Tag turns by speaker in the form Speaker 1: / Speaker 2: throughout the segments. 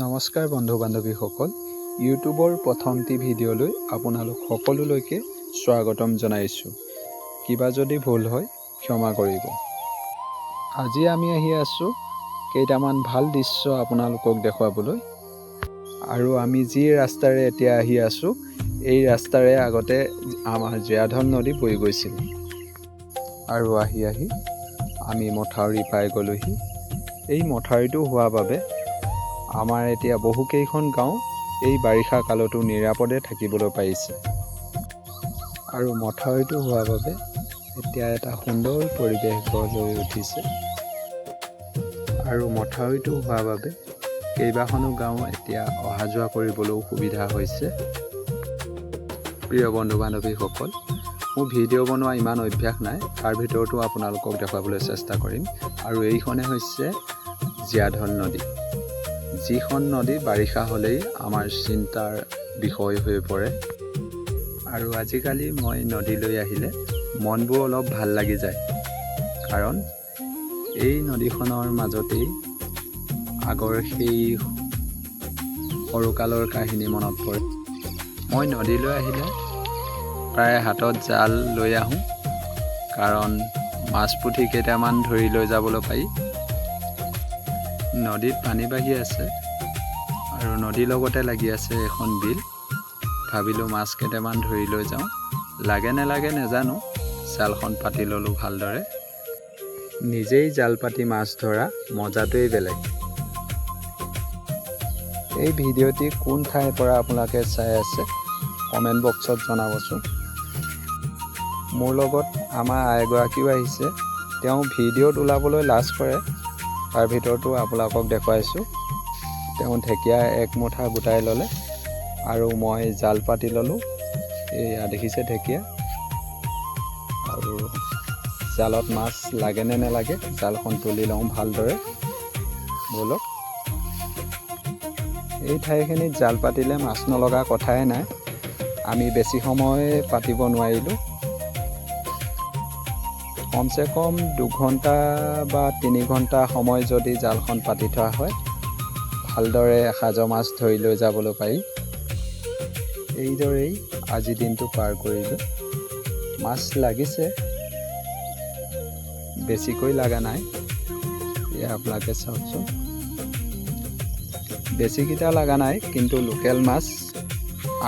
Speaker 1: নমস্কাৰ বন্ধু বান্ধৱীসকল, ইউটিউবৰ প্ৰথমটি ভিডিঅ'লৈ আপোনালোক সকলোলৈকে স্বাগতম জনাইছোঁ। কিবা যদি ভুল হয় ক্ষমা কৰিব। আজি আমি আহি আছোঁ কেইটামান ভাল দৃশ্য আপোনালোকক দেখুৱাবলৈ। আৰু আমি যি ৰাস্তাৰে এতিয়া আহি আছোঁ, এই ৰাস্তাৰে আগতে আমাৰ জীয়াধল নদী বৈ গৈছিল। আৰু আহি আমি মথাউৰি পাই গ'লোহি। এই মথাউৰিটো হোৱাৰ বাবে আমাৰ এতিয়া বহুকেইখন গাঁও এই বাৰিষা কালতো নিৰাপদে থাকিবলৈ পাৰিছে। আৰু মথাউৰিটো হোৱাৰ বাবে এতিয়া এটা সুন্দৰ পৰিৱেশ গঢ় লৈ উঠিছে। আৰু মথাউৰিটো হোৱাৰ বাবে কেইবাখনো গাঁও এতিয়া অহা যোৱা কৰিবলৈও সুবিধা হৈছে। প্ৰিয় বন্ধু বান্ধৱীসকল, মোৰ ভিডিঅ' বনোৱা ইমান অভ্যাস নাই, তাৰ ভিতৰতো আপোনালোকক দেখুৱাবলৈ চেষ্টা কৰিম। আৰু এইখনে হৈছে জীয়াধল নদী, যিখন নদী বাৰিষা হ'লেই আমাৰ চিন্তাৰ বিষয় হৈ পৰে। আৰু আজিকালি মই নদীলৈ আহিলে মনবোৰ অলপ ভাল লাগি যায়, কাৰণ এই নদীখনৰ মাজতেই আগৰ সেই সৰুকালৰ কাহিনী মনত পৰে। মই নদীলৈ আহিলে প্ৰায় হাতত জাল লৈ আহোঁ, কাৰণ মাছ পুঠি কেইটামান ধৰি লৈ যাবলৈ পাৰি। নদীত পানী বাঢ়ি আছে আৰু নদীৰ লগতে লাগি আছে এখন বিল। ভাবিলোঁ মাছ কেইটামান ধৰি লৈ যাওঁ, লাগে নেলাগে নেজানো, জালখন পাতি ল'লোঁ ভালদৰে। নিজেই জাল পাতি মাছ ধৰা মজাটোৱেই বেলেগ। এই ভিডিঅ'টি কোন ঠাইৰ পৰা আপোনালোকে চাই আছে কমেণ্ট বক্সত জনাবচোন। মোৰ লগত আমাৰ আইগৰাকীও আহিছে, তেওঁ ভিডিঅ'ত ওলাবলৈ লাজ কৰে, তাৰ ভিতৰতো আপোনালোকক দেখুৱাইছোঁ। তেওঁ ঢেকীয়া এক মুঠা গোটাই ল'লে আৰু মই জাল পাতি ল'লোঁ। এয়া দেখিছে ঢেকীয়া, আৰু জালত মাছ লাগে নে নেলাগে জালখন তুলি লওঁ ভালদৰে। ব'লক, এই ঠাইখিনিত জাল পাতিলে মাছ নলগা কথাই নাই। আমি বেছি সময় পাতিব নোৱাৰিলোঁ, কমচে কম 2 ঘণ্টা বা 3 ঘণ্টা সময় যদি জালখন পাতি থোৱা হয়, ভালদৰে এসাঁজৰ মাছ ধৰি লৈ যাবলৈ পাৰি। এইদৰেই আজিৰ দিনটো পাৰ কৰিলোঁ। মাছ লাগিছে, বেছিকৈ লগা নাই। এয়া আপোনালোকে চাওকচোন, বেছিকেইটা লগা নাই, কিন্তু লোকেল মাছ।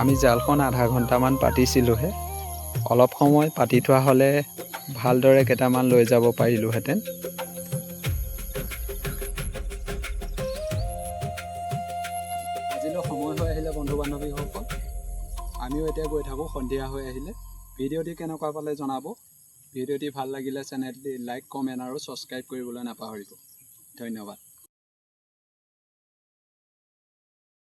Speaker 1: আমি জালখন আধা ঘণ্টামান পাতিছিলোঁহে, অলপ সময় পাতি থোৱা হ'লে ভালদৰে কেইটামান লৈ যাব পাৰিলোঁহেঁতেন। আজিলৈ সময় হৈ আহিলে বন্ধু বান্ধৱীসকল, আমিও এতিয়া গৈ থাকোঁ সন্ধিয়া হৈ আহিলে। ভিডিঅ'টি কেনেকুৱা পালে জনাব। ভিডিঅ'টি ভাল লাগিলে চেনেলটি লাইক, কমেণ্ট আৰু ছাবস্ক্ৰাইব কৰিবলৈ নাপাহৰিব। ধন্যবাদ।